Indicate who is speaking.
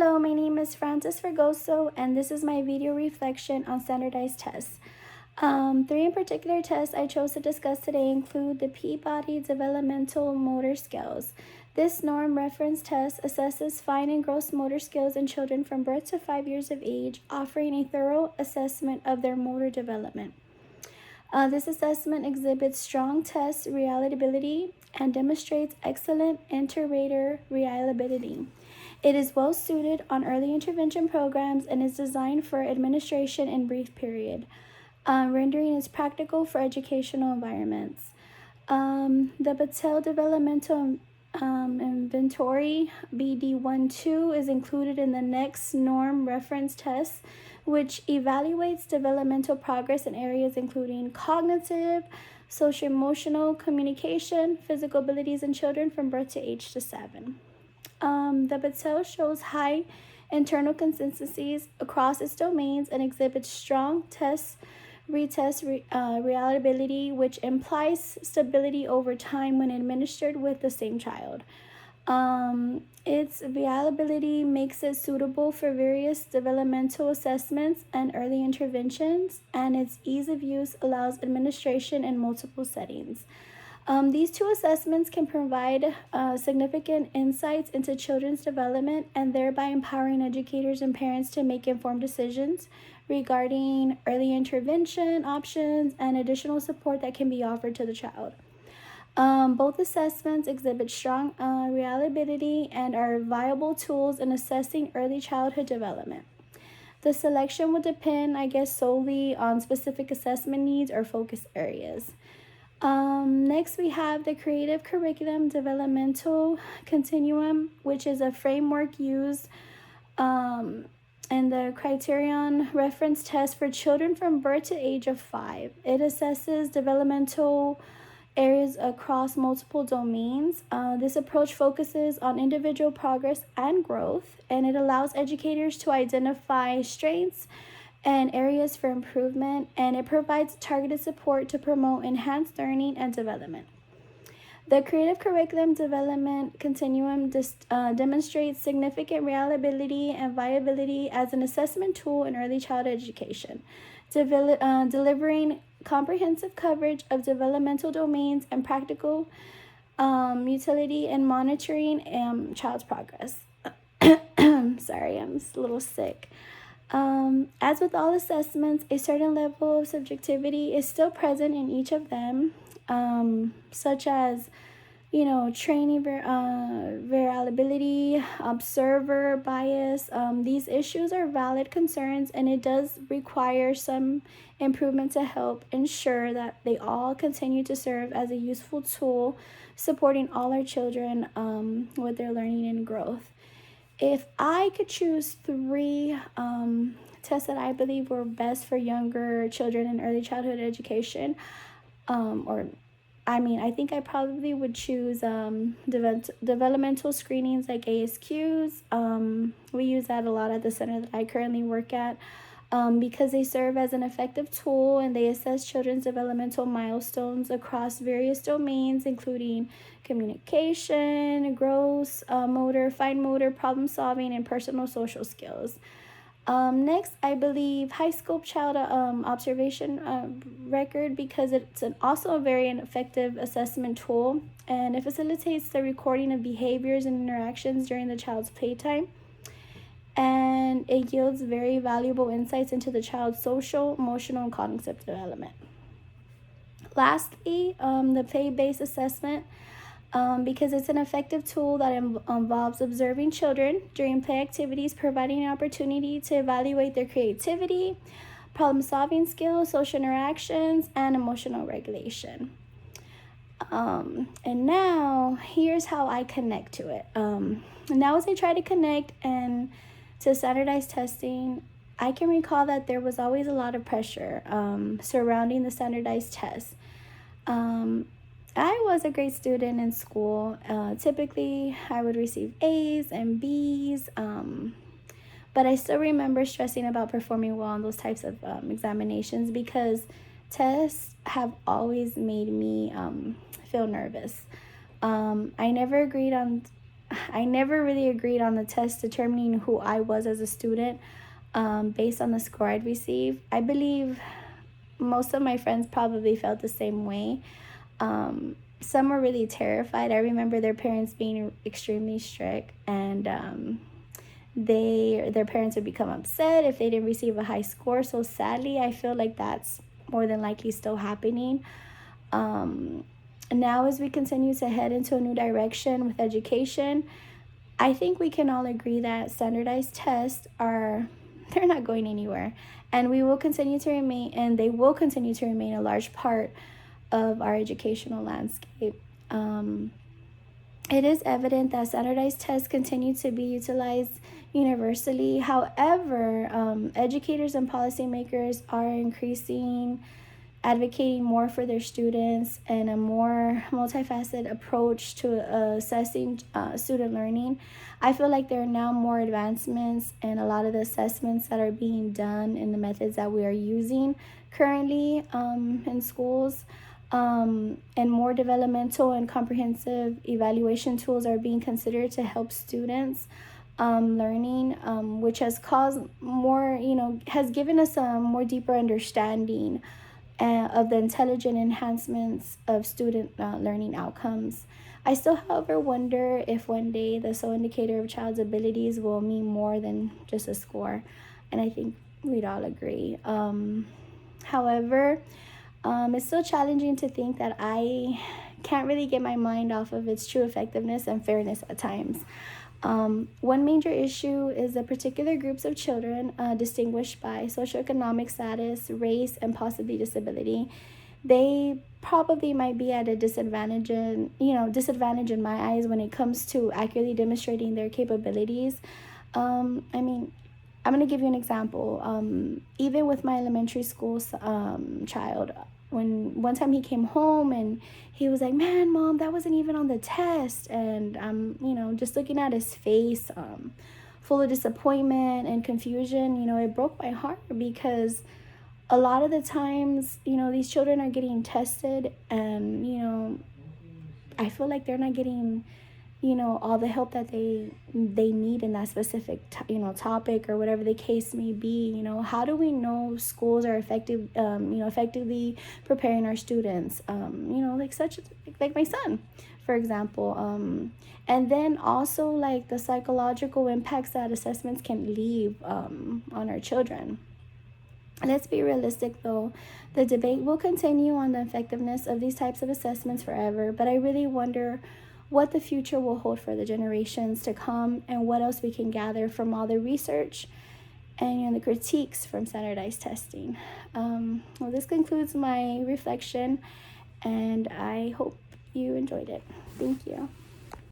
Speaker 1: Hello, my name is Frances Fregoso, and this is my video reflection on standardized tests. Three in particular tests I chose to discuss today include the Peabody Developmental Motor Scales. This norm reference test assesses fine and gross motor skills in children from birth to 5 years of age, offering a thorough assessment of their motor development. This assessment exhibits strong test reliability and demonstrates excellent inter-rater reliability. It is well suited on early intervention programs and is designed for administration in brief period, rendering it practical for educational environments. The Battelle Developmental Inventory BD12 is included in the next norm reference test, which evaluates developmental progress in areas including cognitive, social-emotional, communication, physical abilities in children from birth to age to 7. The Battelle shows high internal consistencies across its domains and exhibits strong retest reliability, which implies stability over time when administered with the same child. Its reliability makes it suitable for various developmental assessments and early interventions, and its ease of use allows administration in multiple settings. These two assessments can provide significant insights into children's development and thereby empowering educators and parents to make informed decisions regarding early intervention options and additional support that can be offered to the child. Both assessments exhibit strong reliability and are viable tools in assessing early childhood development. The selection would depend, solely on specific assessment needs or focus areas. Next, we have the Creative Curriculum Developmental Continuum, which is a framework used in the Criterion Reference Test for children from birth to age of 5. It assesses developmental areas across multiple domains. This approach focuses on individual progress and growth, and it allows educators to identify strengths and areas for improvement, and it provides targeted support to promote enhanced learning and development. The Creative Curriculum Development Continuum demonstrates significant reliability and viability as an assessment tool in early childhood education, delivering comprehensive coverage of developmental domains and practical utility in monitoring child's progress. Sorry, I'm just a little sick. As with all assessments, a certain level of subjectivity is still present in each of them, such as, training variability, observer bias. These issues are valid concerns, and it does require some improvement to help ensure that they all continue to serve as a useful tool supporting all our children with their learning and growth. If I could choose three tests that I believe were best for younger children in early childhood education, I think I probably would choose developmental screenings like ASQs. We use that a lot at the center that I currently work at because they serve as an effective tool and they assess children's developmental milestones across various domains, including communication, gross motor, fine motor, problem solving, and personal social skills. Next, I believe high scope child observation record because it's also a very effective assessment tool, and it facilitates the recording of behaviors and interactions during the child's playtime, and it yields very valuable insights into the child's social, emotional, and cognitive development. Lastly, the play-based assessment, because it's an effective tool that involves observing children during play activities, providing an opportunity to evaluate their creativity, problem-solving skills, social interactions, and emotional regulation. And now, here's how I connect to it. Now as I try to connect and to standardized testing, I can recall that there was always a lot of pressure surrounding the standardized tests. I was a great student in school. Typically, I would receive A's and B's, but I still remember stressing about performing well on those types of examinations because tests have always made me feel nervous. I never agreed on I never really agreed on the test determining who I was as a student based on the score I'd receive. I believe most of my friends probably felt the same way. Some were really terrified. I remember their parents being extremely strict, and their parents would become upset if they didn't receive a high score. So sadly, I feel like that's more than likely still happening. Now, as we continue to head into a new direction with education, I think we can all agree that standardized tests they're not going anywhere, and we will continue to remain, and they will continue to remain a large part of our educational landscape. It is evident that standardized tests continue to be utilized universally. However, educators and policymakers are advocating more for their students and a more multifaceted approach to assessing student learning. I feel like there are now more advancements in a lot of the assessments that are being done in the methods that we are using currently in schools. And more developmental and comprehensive evaluation tools are being considered to help students learning, which has caused more, has given us a more deeper understanding of the intelligent enhancements of student learning outcomes. I still, however, wonder if one day the sole indicator of a child's abilities will mean more than just a score, and I think we'd all agree. However, it's still challenging to think that I can't really get my mind off of its true effectiveness and fairness at times. One major issue is the particular groups of children distinguished by socioeconomic status, race, and possibly disability. They probably might be at a disadvantage in my eyes when it comes to accurately demonstrating their capabilities. I mean, I'm going to give you an example. Even with my elementary school child, when one time he came home and he was like, "Man, Mom, that wasn't even on the test." And I'm, just looking at his face, full of disappointment and confusion, it broke my heart because a lot of the times, these children are getting tested and, I feel like they're not getting all the help that they need in that specific topic or whatever the case may be. How do we know schools are effectively preparing our students, like my son, for example, and then also like the psychological impacts that assessments can leave on our children. Let's be realistic though. The debate will continue on the effectiveness of these types of assessments forever, but I really wonder what the future will hold for the generations to come and what else we can gather from all the research and the critiques from standardized testing. Well, this concludes my reflection, and I hope you enjoyed it. Thank you.